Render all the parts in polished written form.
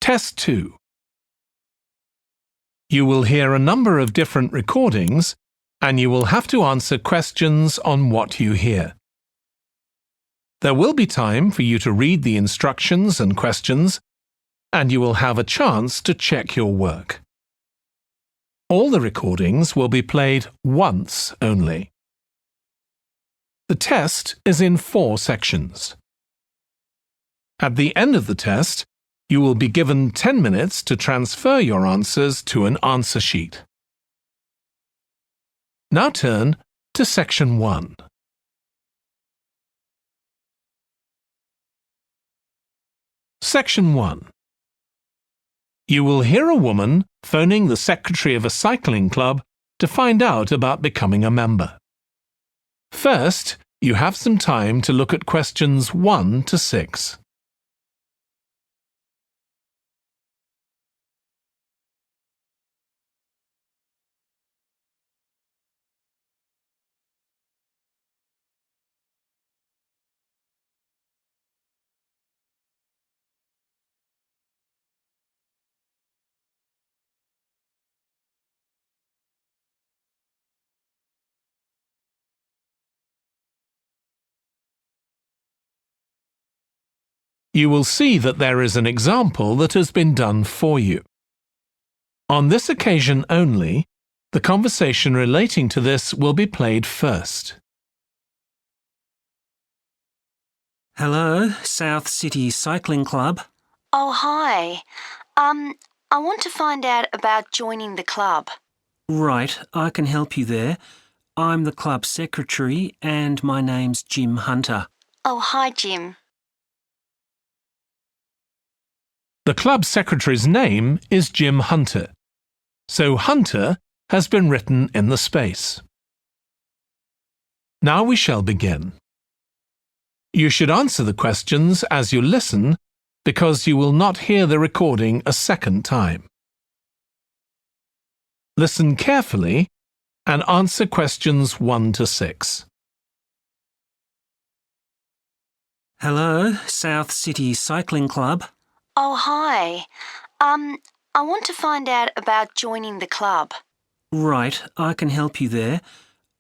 Test 2. You will hear a number of different recordings, and you will have to answer questions on what you hear. There will be time for you to read the instructions and questions, and you will have a chance to check your work. All the recordings will be played once only. The test is in 4 sections. At the end of the test, you will be given 10 minutes to transfer your answers to an answer sheet. Now turn to Section 1. Section 1. You will hear a woman phoning the secretary of a cycling club to find out about becoming a member. First, you have some time to look at questions 1 to 6. You will see that there is an example that has been done for you. On this occasion only, the conversation relating to this will be played first. Hello, South City Cycling Club. Oh, hi. I want to find out about joining the club. Right, I can help you there. I'm the club secretary and my name's Jim Hunter. Oh, hi, Jim. The club secretary's name is Jim Hunter, so Hunter has been written in the space. Now we shall begin. You should answer the questions as you listen because you will not hear the recording a second time. Listen carefully and answer questions 1 to 6. Hello, South City Cycling Club. Oh, hi. I want to find out about joining the club. Right, I can help you there.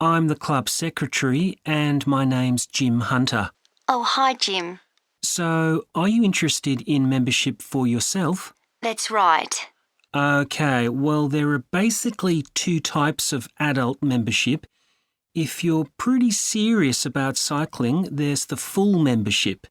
I'm the club secretary and my name's Jim Hunter. Oh, hi, Jim. So, are you interested in membership for yourself? That's right. Okay, well, there are basically 2 types of adult membership. If you're pretty serious about cycling, there's the full membership.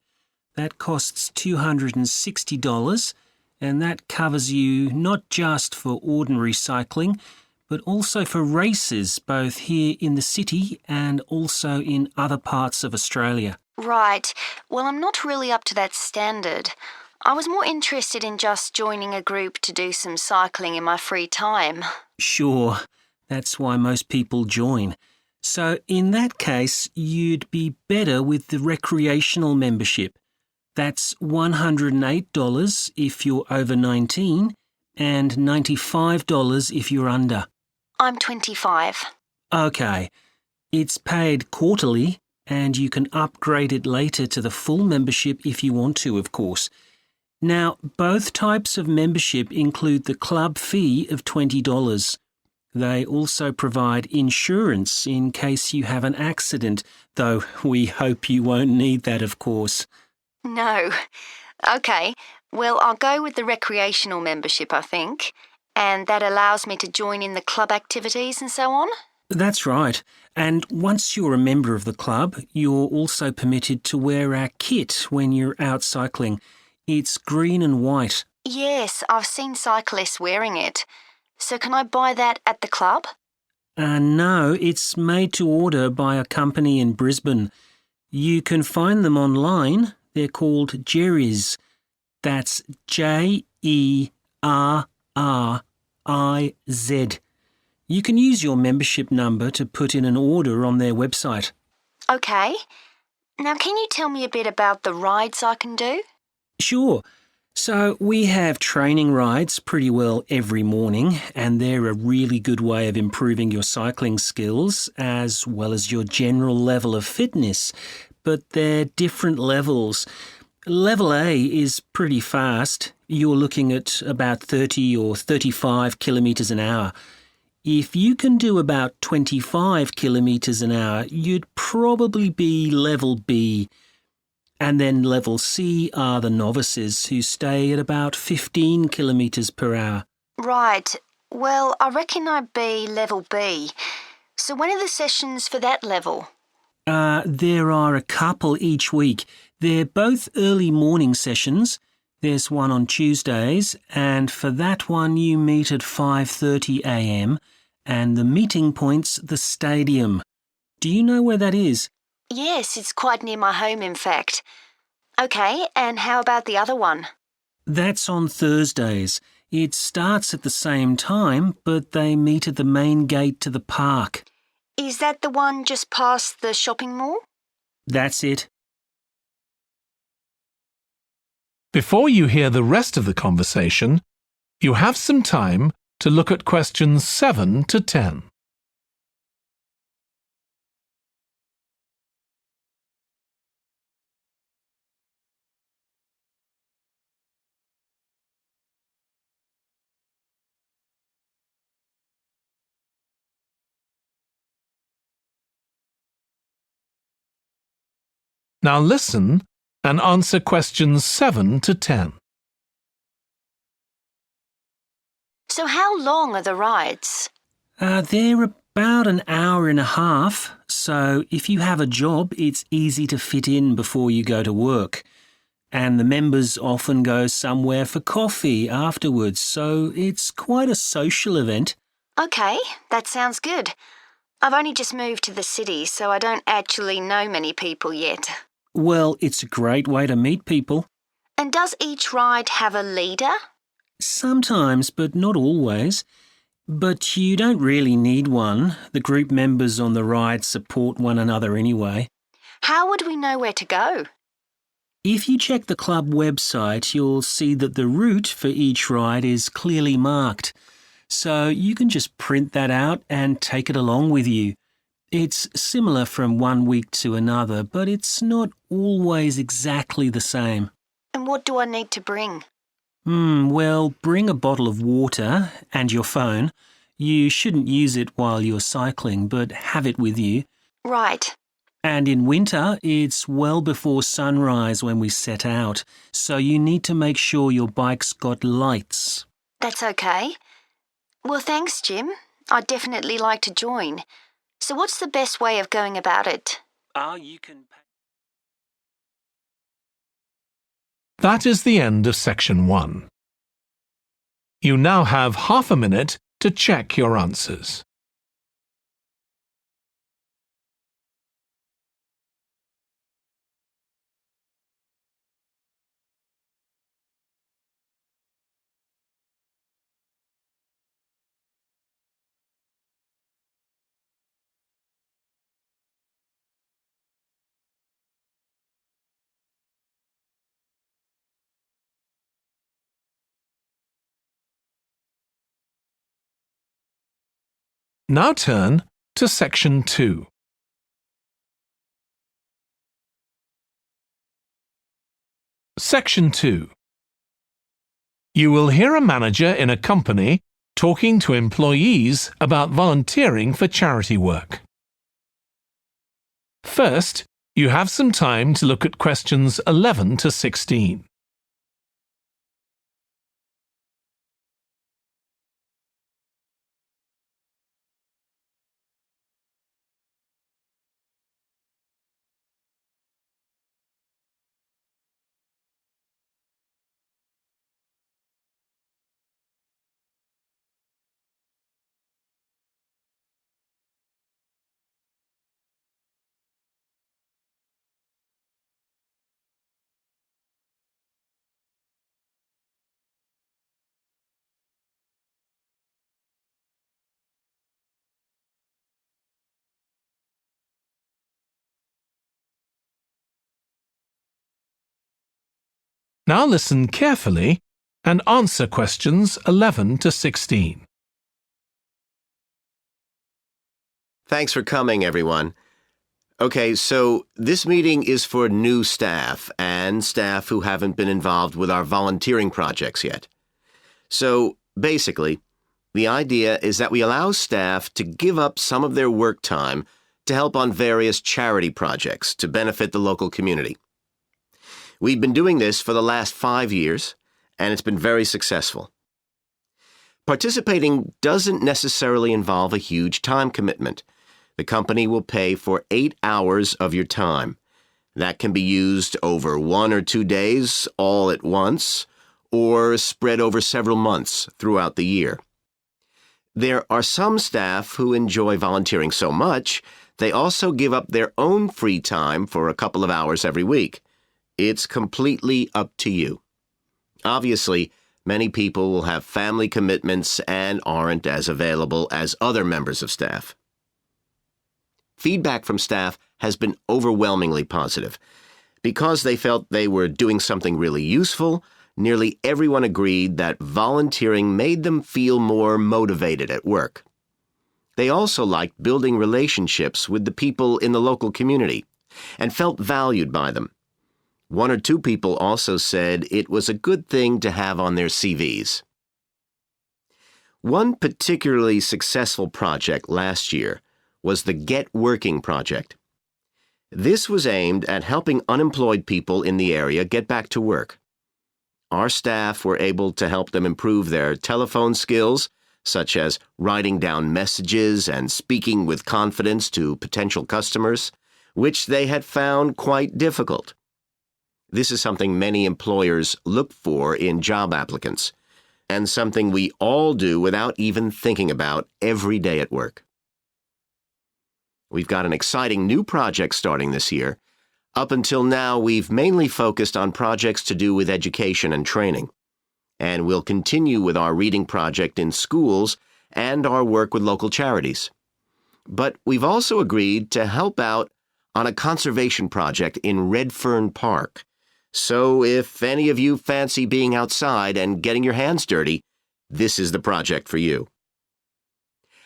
That costs $260, and that covers you not just for ordinary cycling, but also for races both here in the city and also in other parts of Australia. Right. Well, I'm not really up to that standard. I was more interested in just joining a group to do some cycling in my free time. Sure, that's why most people join. So in that case, you'd be better with the recreational membership. That's $108 if you're over 19 and $95 if you're under. I'm 25. Okay. It's paid quarterly and you can upgrade it later to the full membership if you want to, of course. Now, both types of membership include the club fee of $20. They also provide insurance in case you have an accident, though we hope you won't need that, of course. No. Okay, well, I'll go with the recreational membership, I think, and that allows me to join in the club activities and so on. That's right. And once you're a member of the club, you're also permitted to wear our kit when you're out cycling. It's green and white. Yes, I've seen cyclists wearing it. So can I buy that at the club? No, it's made to order by a company in Brisbane. You can find them online. They're called Jerriz. That's Jerriz. You can use your membership number to put in an order on their website. Okay. Now, can you tell me a bit about the rides I can do? Sure. So we have training rides pretty well every morning, and they're a really good way of improving your cycling skills as well as your general level of fitness. But they're different levels. Level A is pretty fast. you're looking at about 30 or 35 kilometres an hour. If you can do about 25 kilometres an hour, you'd probably be level B. And then level C are the novices who stay at about 15 kilometres per hour. Right. Well, I reckon I'd be level B. So when are the sessions for that level? There are a couple each week. They're both early morning sessions. There's one on Tuesdays, and for that one you meet at 5:30 a.m, and the meeting point's the stadium. Do you know where that is? Yes, it's quite near my home, in fact. OK, and how about the other one? That's on Thursdays. It starts at the same time, but they meet at the main gate to the park. Is that the one just past the shopping mall? That's it. Before you hear the rest of the conversation, you have some time to look at questions 7 to 10. Now listen and answer questions 7 to 10. So how long are the rides? They're about an hour and a half, so if you have a job, it's easy to fit in before you go to work. And the members often go somewhere for coffee afterwards, so it's quite a social event. OK, that sounds good. I've only just moved to the city, so I don't actually know many people yet. Well, it's a great way to meet people. And does each ride have a leader? Sometimes, but not always. But you don't really need one. The group members on the ride support one another anyway. How would we know where to go? If you check the club website, you'll see that the route for each ride is clearly marked. So you can just print that out and take it along with you. It's similar from one week to another, but it's not always exactly the same. And what do I need to bring? Well, bring a bottle of water and your phone. You shouldn't use it while you're cycling, but have it with you. Right. And in winter, it's well before sunrise when we set out, so you need to make sure your bike's got lights. That's OK. Well, thanks, Jim. I'd definitely like to join. So what's the best way of going about it? You can... That is the end of section 1. You now have half a minute to check your answers. Now turn to section 2. Section 2. You will hear a manager in a company talking to employees about volunteering for charity work. First, you have some time to look at questions 11 to 16. Now listen carefully and answer questions 11 to 16. Thanks for coming, everyone. Okay, so this meeting is for new staff and staff who haven't been involved with our volunteering projects yet. So, basically, the idea is that we allow staff to give up some of their work time to help on various charity projects to benefit the local community. We've been doing this for the last 5 years, and it's been very successful. Participating doesn't necessarily involve a huge time commitment. The company will pay for 8 hours of your time. That can be used over 1 or 2 days all at once, or spread over several months throughout the year. There are some staff who enjoy volunteering so much, they also give up their own free time for a couple of hours every week. It's completely up to you. Obviously, many people will have family commitments and aren't as available as other members of staff. Feedback from staff has been overwhelmingly positive. Because they felt they were doing something really useful, nearly everyone agreed that volunteering made them feel more motivated at work. They also liked building relationships with the people in the local community and felt valued by them. 1 or 2 people also said it was a good thing to have on their CVs. One particularly successful project last year was the Get Working project. This was aimed at helping unemployed people in the area get back to work. Our staff were able to help them improve their telephone skills, such as writing down messages and speaking with confidence to potential customers, which they had found quite difficult. This is something many employers look for in job applicants, and something we all do without even thinking about every day at work. We've got an exciting new project starting this year. Up until now, we've mainly focused on projects to do with education and training. And we'll continue with our reading project in schools and our work with local charities. But we've also agreed to help out on a conservation project in Redfern Park. So if any of you fancy being outside and getting your hands dirty, this is the project for you.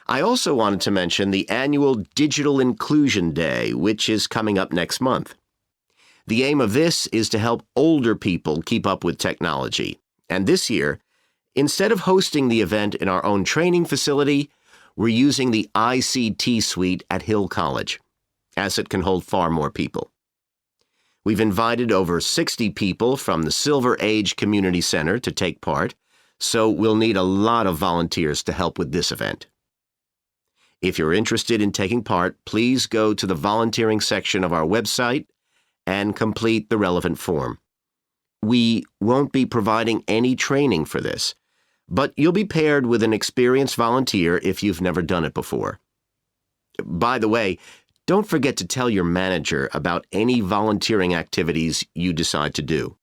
I also wanted to mention the annual Digital Inclusion Day, which is coming up next month. The aim of this is to help older people keep up with technology. And this year, instead of hosting the event in our own training facility, we're using the ICT suite at Hill College, as it can hold far more people. We've invited over 60 people from the Silver Age Community Center to take part, so we'll need a lot of volunteers to help with this event. If you're interested in taking part, please go to the volunteering section of our website and complete the relevant form. We won't be providing any training for this, but you'll be paired with an experienced volunteer if you've never done it before. By the way, don't forget to tell your manager about any volunteering activities you decide to do.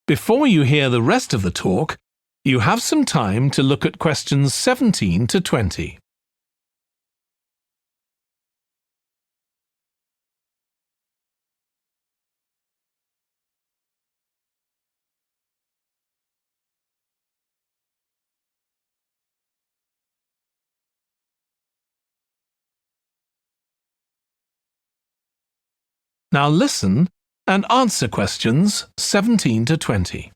Before you hear the rest of the talk, you have some time to look at questions 17 to 20. Now listen and answer questions 17 to 20.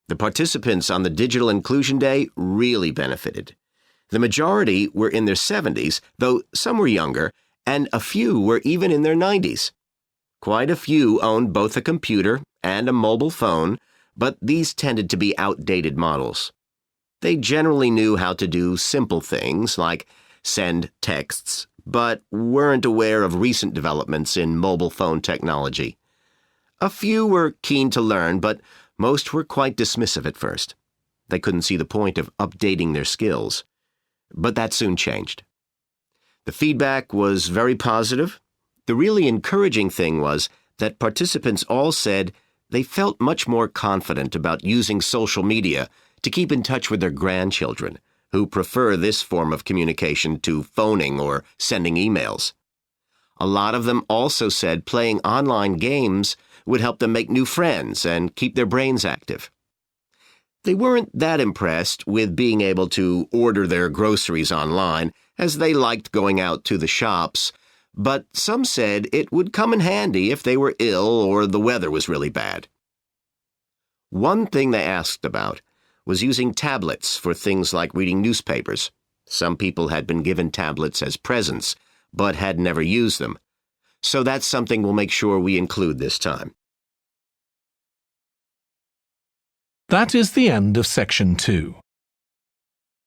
The participants on the Digital Inclusion Day really benefited. The majority were in their 70s, though some were younger, and a few were even in their 90s. Quite a few owned both a computer and a mobile phone, but these tended to be outdated models. They generally knew how to do simple things like send texts, but weren't aware of recent developments in mobile phone technology. A few were keen to learn, but most were quite dismissive at first. They couldn't see the point of updating their skills. But that soon changed. The feedback was very positive. The really encouraging thing was that participants all said they felt much more confident about using social media to keep in touch with their grandchildren, who prefer this form of communication to phoning or sending emails. A lot of them also said playing online games would help them make new friends and keep their brains active. They weren't that impressed with being able to order their groceries online, as they liked going out to the shops, but some said it would come in handy if they were ill or the weather was really bad. One thing they asked about was using tablets for things like reading newspapers. Some people had been given tablets as presents, but had never used them. So that's something we'll make sure we include this time. That is the end of section 2.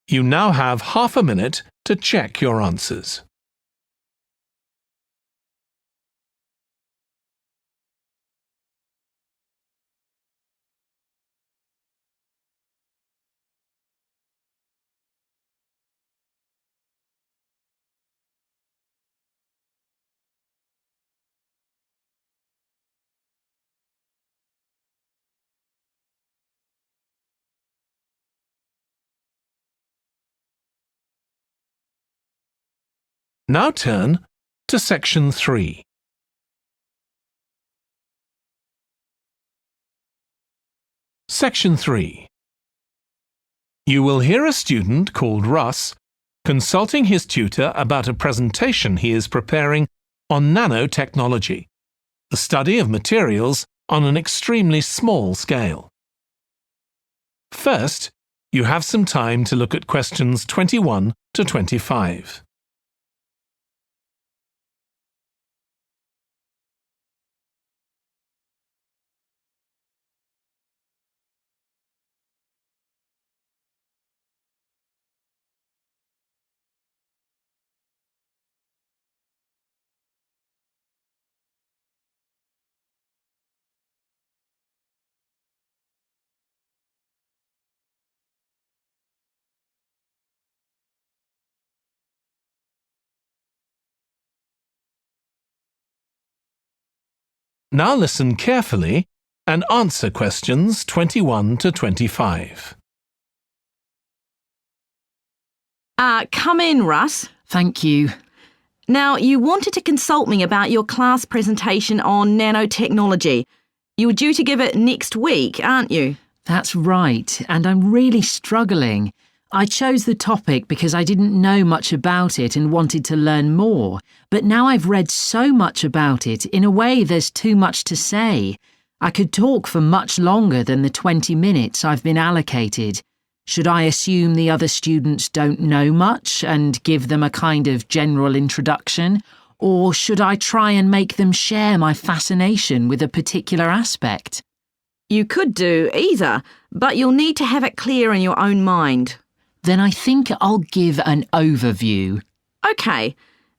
You now have half a minute to check your answers. Now turn to section 3. Section 3. You will hear a student called Russ consulting his tutor about a presentation he is preparing on nanotechnology, the study of materials on an extremely small scale. First, you have some time to look at questions 21 to 25. Now listen carefully and answer questions 21 to 25. Come in, Russ. Thank you. Now, you wanted to consult me about your class presentation on nanotechnology. You were due to give it next week, aren't you? That's right, and I'm really struggling. I chose the topic because I didn't know much about it and wanted to learn more, but now I've read so much about it, in a way there's too much to say. I could talk for much longer than the 20 minutes I've been allocated. Should I assume the other students don't know much and give them a kind of general introduction, or should I try and make them share my fascination with a particular aspect? You could do either, but you'll need to have it clear in your own mind. Then I think I'll give an overview. OK.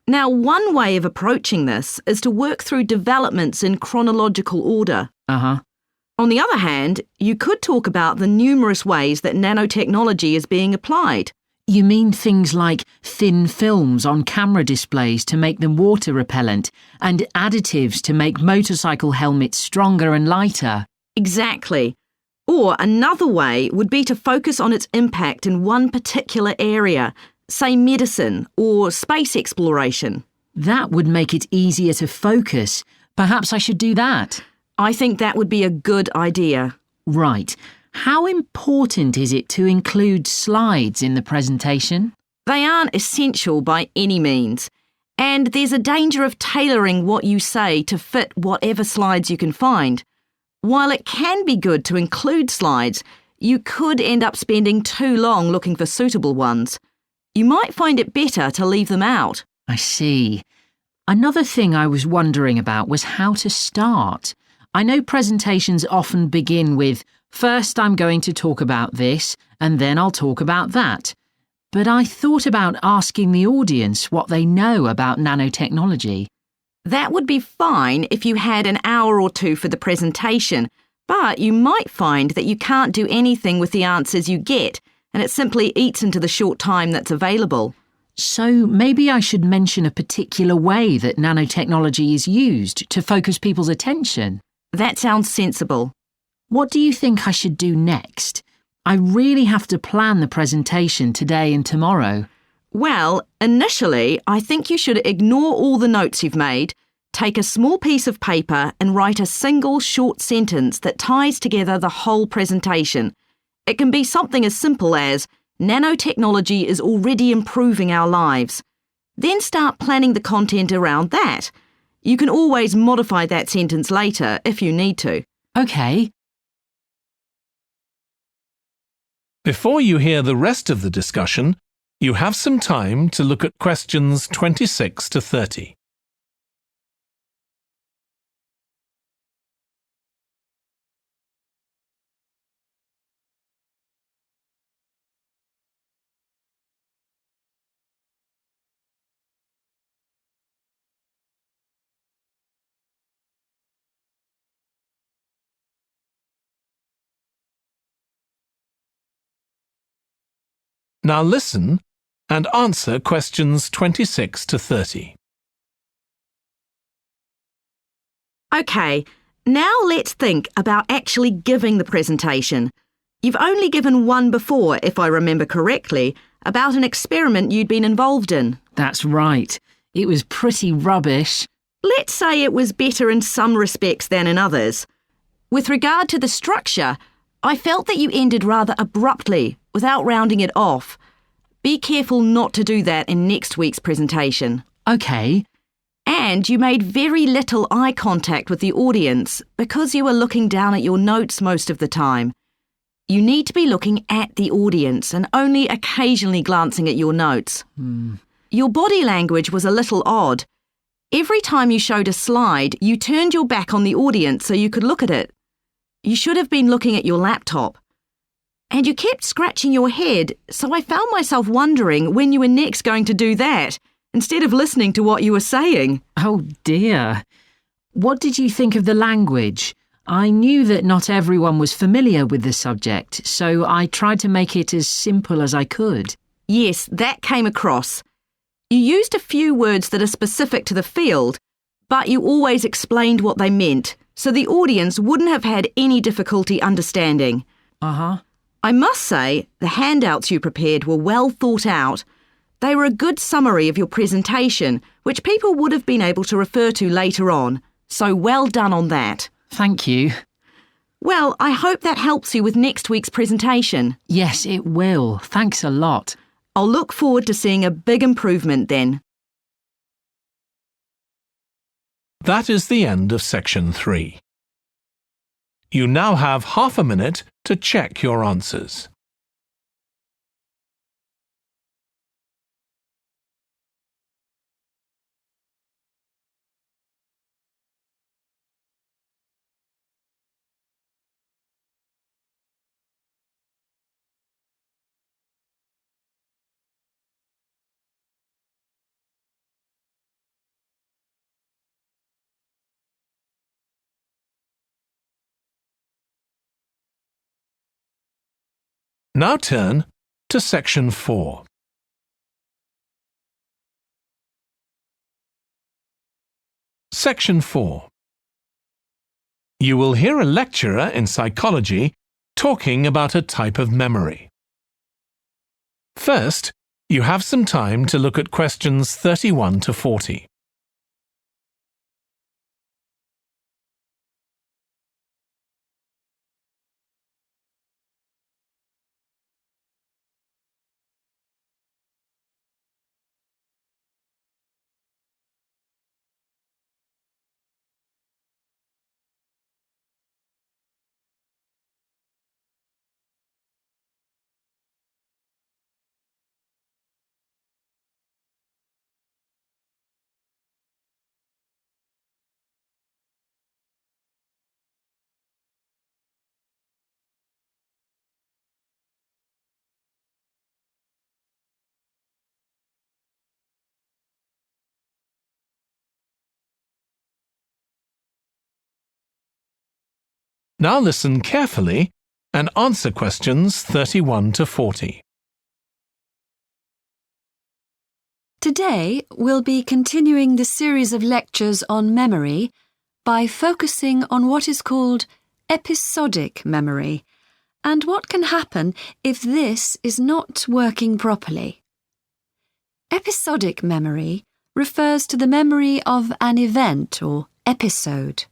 Now, one way of approaching this is to work through developments in chronological order. Uh-huh. On the other hand, you could talk about the numerous ways that nanotechnology is being applied. You mean things like thin films on camera displays to make them water repellent and additives to make motorcycle helmets stronger and lighter? Exactly. Or another way would be to focus on its impact in one particular area, say medicine or space exploration. That would make it easier to focus. Perhaps I should do that. I think that would be a good idea. Right. How important is it to include slides in the presentation? They aren't essential by any means, and there's a danger of tailoring what you say to fit whatever slides you can find. While it can be good to include slides, you could end up spending too long looking for suitable ones. You might find it better to leave them out. I see. Another thing I was wondering about was how to start. I know presentations often begin with, first I'm going to talk about this, and then I'll talk about that. But I thought about asking the audience what they know about nanotechnology. That would be fine if you had an hour or two for the presentation, but you might find that you can't do anything with the answers you get, and it simply eats into the short time that's available. So maybe I should mention a particular way that nanotechnology is used to focus people's attention. That sounds sensible. What do you think I should do next? I really have to plan the presentation today and tomorrow. Well, initially, I think you should ignore all the notes you've made, take a small piece of paper and write a single short sentence that ties together the whole presentation. It can be something as simple as, nanotechnology is already improving our lives. Then start planning the content around that. You can always modify that sentence later if you need to. OK. Before you hear the rest of the discussion, you have some time to look at questions 26 to 30. Now listen and answer questions 26 to 30. OK, now let's think about actually giving the presentation. You've only given one before, if I remember correctly, about an experiment you'd been involved in. That's right. It was pretty rubbish. Let's say it was better in some respects than in others. With regard to the structure, I felt that you ended rather abruptly, without rounding it off. Be careful not to do that in next week's presentation. OK. And you made very little eye contact with the audience because you were looking down at your notes most of the time. You need to be looking at the audience and only occasionally glancing at your notes. Your body language was a little odd. Every time you showed a slide, you turned your back on the audience so you could look at it. You should have been looking at your laptop. And you kept scratching your head, so I found myself wondering when you were next going to do that, instead of listening to what you were saying. Oh dear. What did you think of the language? I knew that not everyone was familiar with the subject, so I tried to make it as simple as I could. Yes, that came across. You used a few words that are specific to the field, but you always explained what they meant, so the audience wouldn't have had any difficulty understanding. I must say, the handouts you prepared were well thought out. They were a good summary of your presentation, which people would have been able to refer to later on, so well done on that. Thank you. Well, I hope that helps you with next week's presentation. Yes, it will. Thanks a lot. I'll look forward to seeing a big improvement then. That is the end of section 3. You now have half a minute to check your answers. Now turn to section 4. Section 4. You will hear a lecturer in psychology talking about a type of memory. First, you have some time to look at questions 31 to 40. Now listen carefully and answer questions 31 to 40. Today, we'll be continuing the series of lectures on memory by focusing on what is called episodic memory and what can happen if this is not working properly. Episodic memory refers to the memory of an event or episode.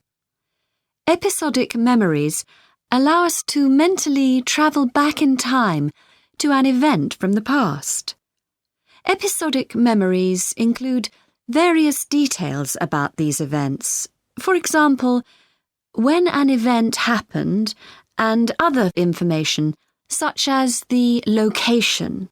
Episodic memories allow us to mentally travel back in time to an event from the past. Episodic memories include various details about these events. For example, when an event happened and other information such as the location.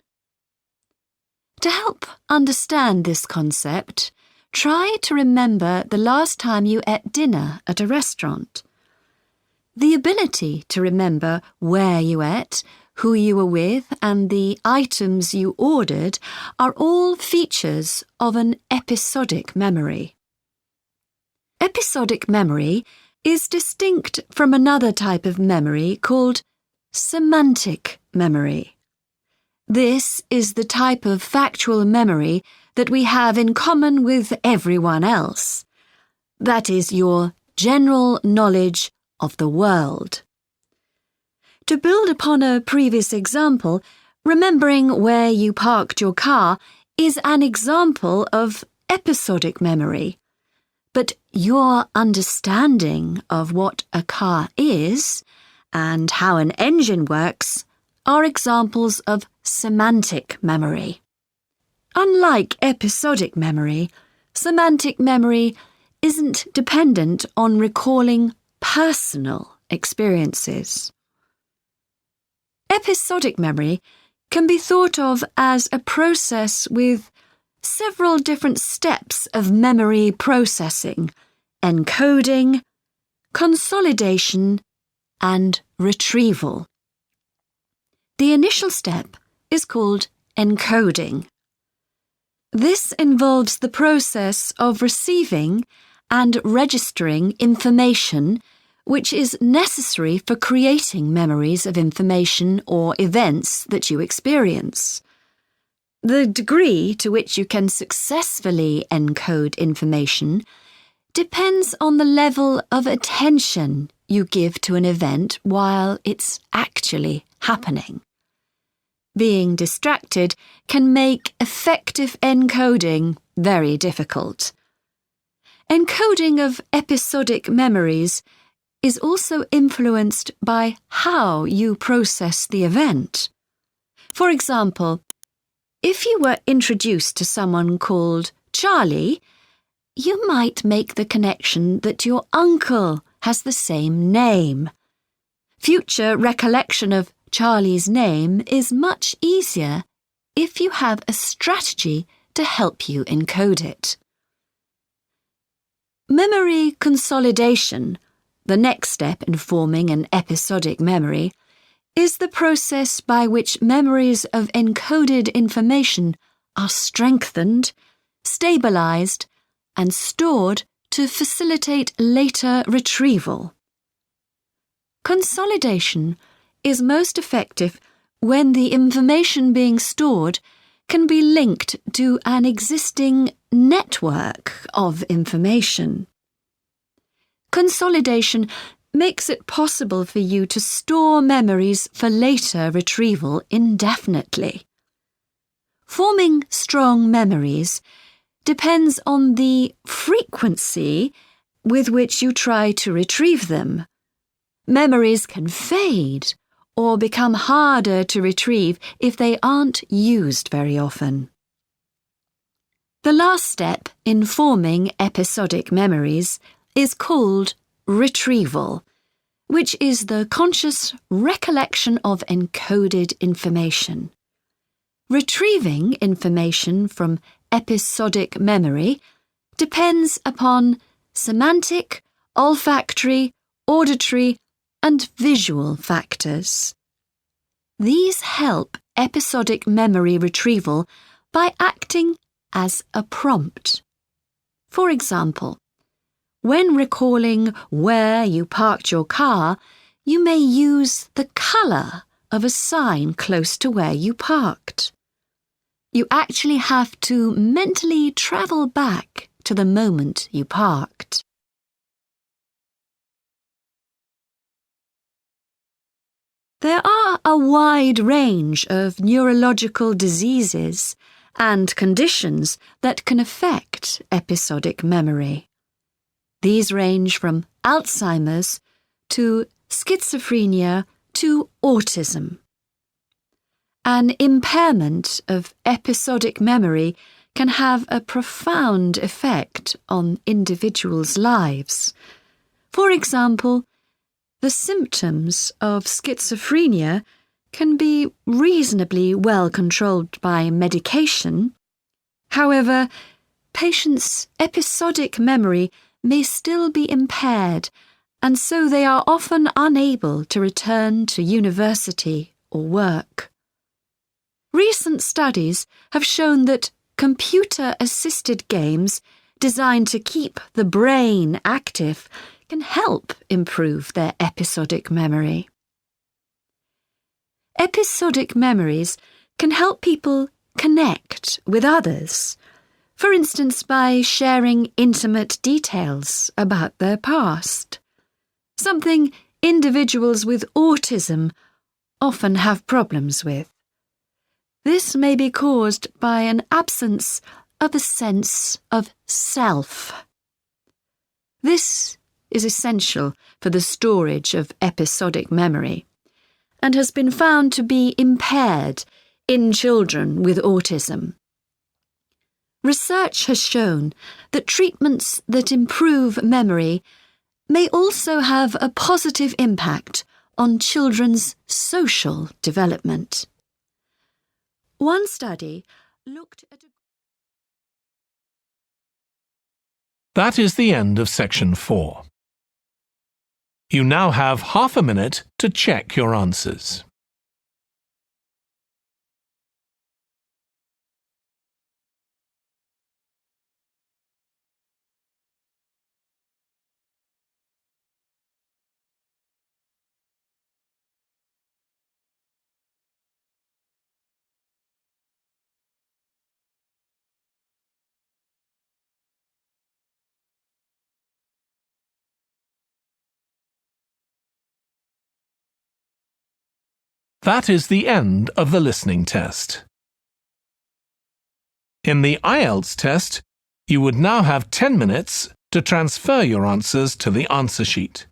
To help understand this concept, try to remember the last time you ate dinner at a restaurant. The ability to remember where you ate, who you were with, and the items you ordered are all features of an episodic memory. Episodic memory is distinct from another type of memory called semantic memory. This is the type of factual memory that we have in common with everyone else. That is your general knowledge of the world. To build upon a previous example, remembering where you parked your car is an example of episodic memory. But your understanding of what a car is and how an engine works are examples of semantic memory. Unlike episodic memory, semantic memory isn't dependent on recalling personal experiences. Episodic memory can be thought of as a process with several different steps of memory processing, encoding, consolidation, and retrieval. The initial step is called encoding. This involves the process of receiving and registering information which is necessary for creating memories of information or events that you experience. The degree to which you can successfully encode information depends on the level of attention you give to an event while it's actually happening. Being distracted can make effective encoding very difficult. Encoding of episodic memories is also influenced by how you process the event. For example, if you were introduced to someone called Charlie, you might make the connection that your uncle has the same name. Future recollection of Charlie's name is much easier if you have a strategy to help you encode it. Memory consolidation, the next step in forming an episodic memory, is the process by which memories of encoded information are strengthened, stabilized, and stored to facilitate later retrieval. Consolidation is most effective when the information being stored can be linked to an existing network of information. Consolidation makes it possible for you to store memories for later retrieval indefinitely. Forming strong memories depends on the frequency with which you try to retrieve them. Memories can fade or become harder to retrieve if they aren't used very often. The last step in forming episodic memories is called retrieval, which is the conscious recollection of encoded information. Retrieving information from episodic memory depends upon semantic, olfactory, auditory, and visual factors. These help episodic memory retrieval by acting as a prompt. For example, when recalling where you parked your car, you may use the colour of a sign close to where you parked. You actually have to mentally travel back to the moment you parked. There are a wide range of neurological diseases and conditions that can affect episodic memory. These range from Alzheimer's to schizophrenia to autism. An impairment of episodic memory can have a profound effect on individuals' lives. For example, the symptoms of schizophrenia can be reasonably well controlled by medication. However, patients' episodic memory may still be impaired, and so they are often unable to return to university or work. Recent studies have shown that computer-assisted games designed to keep the brain active can help improve their episodic memory. Episodic memories can help people connect with others, for instance by sharing intimate details about their past, something individuals with autism often have problems with. This may be caused by an absence of a sense of self. This is essential for the storage of episodic memory and has been found to be impaired in children with autism. Research has shown that treatments that improve memory may also have a positive impact on children's social development. One study looked at That is the end of section 4. You now have half a minute to check your answers. That is the end of the listening test. In the IELTS test, you would now have 10 minutes to transfer your answers to the answer sheet.